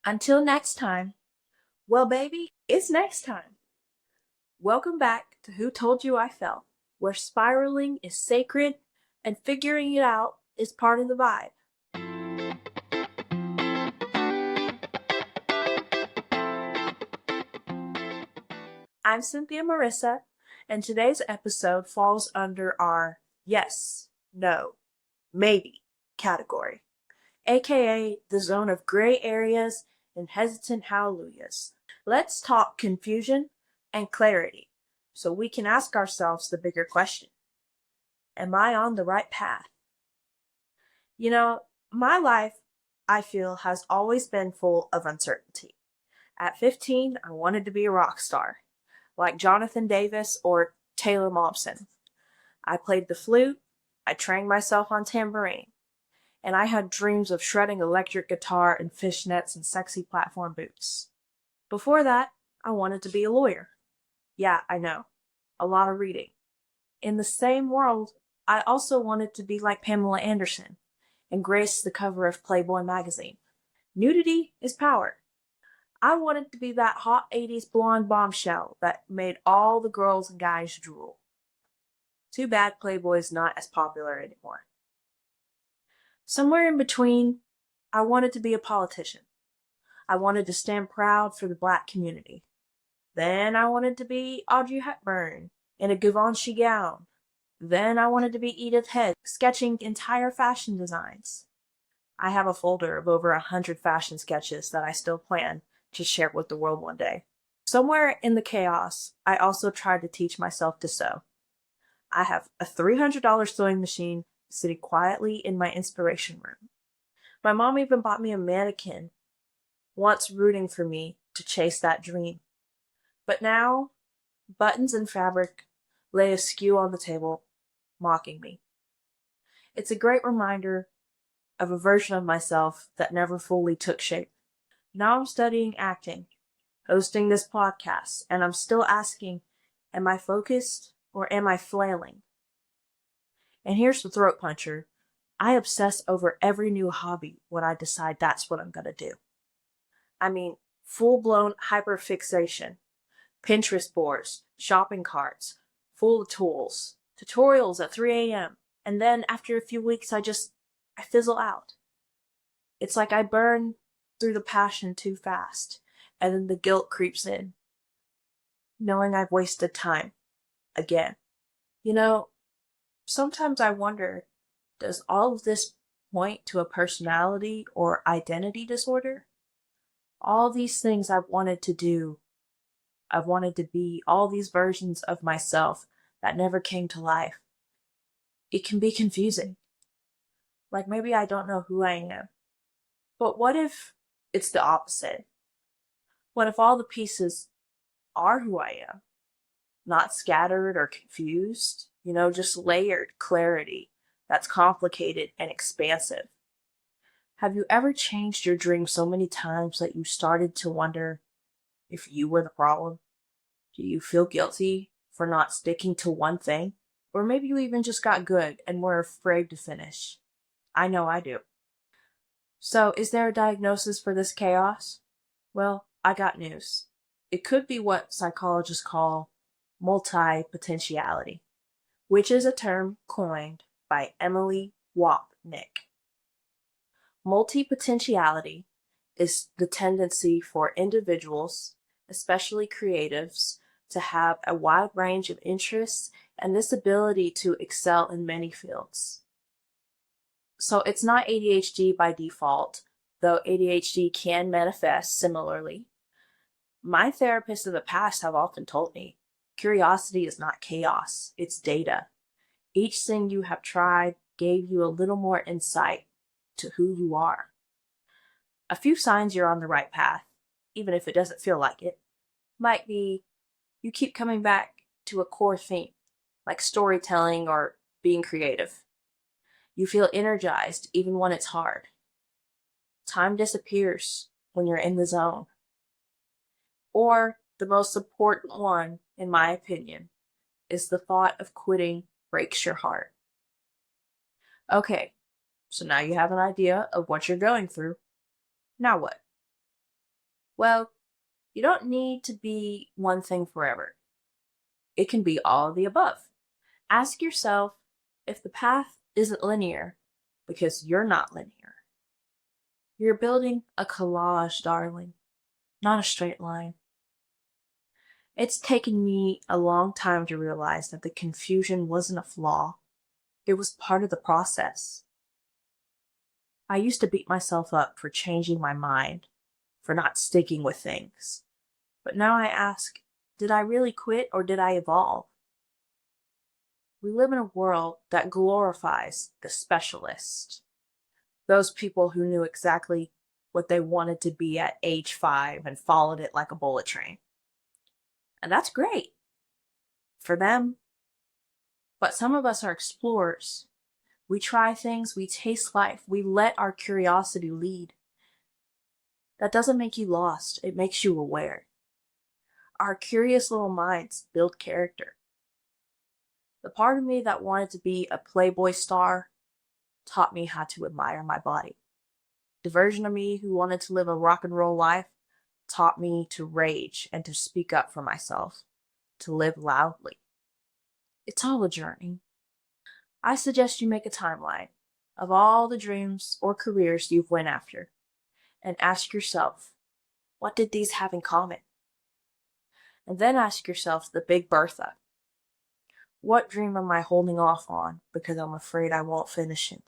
Until next time. Well, baby, it's next time. Welcome back to Who Told You I Fell, where spiraling is sacred and figuring it out is part of the vibe. I'm Cynthia Marissa, and today's episode falls under our yes, no, maybe category, aka the zone of gray areas and hesitant hallelujahs. Let's talk confusion and clarity so we can ask ourselves the bigger question: am I on the right path? You know, my life, I feel, has always been full of uncertainty. At 15, I wanted to be a rock star, like Jonathan Davis or Taylor Momsen. I played the flute, I trained myself on tambourine, and I had dreams of shredding electric guitar in fishnets and sexy platform boots. Before that, I wanted to be a lawyer. Yeah, I know. A lot of reading. In the same world, I also wanted to be like Pamela Anderson and grace the cover of Playboy magazine. Nudity is power. I wanted to be that hot 80s blonde bombshell that made all the girls and guys drool. Too bad Playboy's not as popular anymore. Somewhere in between, I wanted to be a politician. I wanted to stand proud for the black community. Then I wanted to be Audrey Hepburn in a Givenchy gown. Then I wanted to be Edith Head, sketching entire fashion designs. I have a folder of over 100 fashion sketches that I still plan to share with the world one day. Somewhere in the chaos, I also tried to teach myself to sew. I have a $300 sewing machine sitting quietly in my inspiration room. My mom even bought me a mannequin, once rooting for me to chase that dream. But now, buttons and fabric lay askew on the table, mocking me. It's a great reminder of a version of myself that never fully took shape. Now I'm studying acting, hosting this podcast, and I'm still asking, am I focused or am I flailing? And here's the throat puncher. I obsess over every new hobby when I decide that's what I'm going to do. I mean, full-blown hyperfixation. Pinterest boards, shopping carts, full of tools, tutorials at 3 a.m. And then after a few weeks, I fizzle out. It's like I burn through the passion too fast, and then the guilt creeps in, knowing I've wasted time again. You know, sometimes I wonder, does all of this point to a personality or identity disorder? All these things I've wanted to do, I've wanted to be, all these versions of myself that never came to life. It can be confusing. Like maybe I don't know who I am. But what if it's the opposite? What if all the pieces are who I am? Not scattered or confused, just layered clarity that's complicated and expansive. Have you ever changed your dream so many times that you started to wonder if you were the problem? Do you feel guilty for not sticking to one thing? Or maybe you even just got good and were afraid to finish. I know I do. So, is there a diagnosis for this chaos? Well, I got news. It could be what psychologists call multi-potentiality, which is a term coined by Emily Wapnick. Multi-potentiality is the tendency for individuals, especially creatives, to have a wide range of interests and this ability to excel in many fields. So it's not ADHD by default, though ADHD can manifest similarly. My therapists of the past have often told me, curiosity is not chaos, it's data. Each thing you have tried gave you a little more insight to who you are. A few signs you're on the right path, even if it doesn't feel like it, might be you keep coming back to a core theme, like storytelling or being creative. You feel energized even when it's hard. Time disappears when you're in the zone. Or, the most important one, in my opinion, is the thought of quitting breaks your heart. Okay, so now you have an idea of what you're going through. Now what? Well, you don't need to be one thing forever. It can be all of the above. Ask yourself if the path isn't linear because you're not linear. You're building a collage, darling, not a straight line. It's taken me a long time to realize that the confusion wasn't a flaw, it was part of the process. I used to beat myself up for changing my mind, for not sticking with things. But now I ask, did I really quit or did I evolve? We live in a world that glorifies the specialist, those people who knew exactly what they wanted to be at age 5 and followed it like a bullet train. And that's great for them. But some of us are explorers. We try things, we taste life, we let our curiosity lead. That doesn't make you lost, it makes you aware. Our curious little minds build character. The part of me that wanted to be a Playboy star taught me how to admire my body. The version of me who wanted to live a rock and roll life taught me to rage and to speak up for myself, to live loudly. It's all a journey. I suggest you make a timeline of all the dreams or careers you've went after and ask yourself, what did these have in common? And then ask yourself the Big Bertha. What dream am I holding off on because I'm afraid I won't finish it?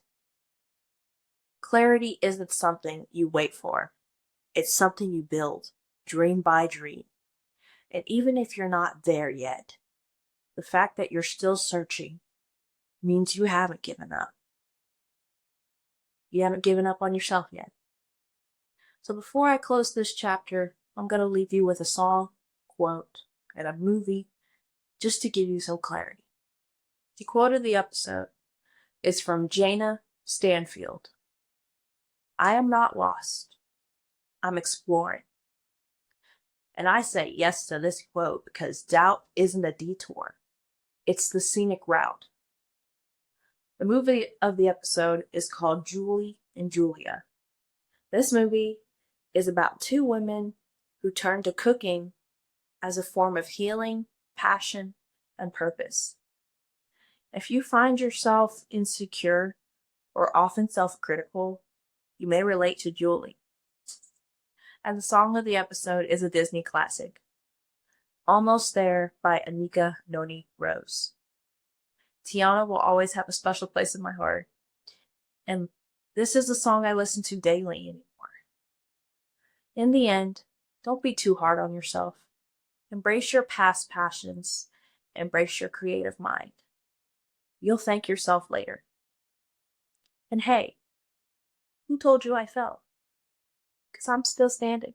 Clarity isn't something you wait for. It's something you build, dream by dream. And even if you're not there yet, the fact that you're still searching means you haven't given up. You haven't given up on yourself yet. So before I close this chapter, I'm going to leave you with a song, quote, and a movie just to give you some clarity. The quote of the episode is from Jana Stanfield. I am not lost. I'm exploring. And I say yes to this quote because doubt isn't a detour. It's the scenic route. The movie of the episode is called Julie and Julia. This movie is about two women who turn to cooking as a form of healing, passion, and purpose. If you find yourself insecure or often self-critical, you may relate to Julie. And the song of the episode is a Disney classic, Almost There by Anika Noni Rose. Tiana will always have a special place in my heart, and this is a song I listen to daily anymore. In the end, don't be too hard on yourself. Embrace your past passions. Embrace your creative mind. You'll thank yourself later. And hey, who told you I fell? 'Cause I'm still standing.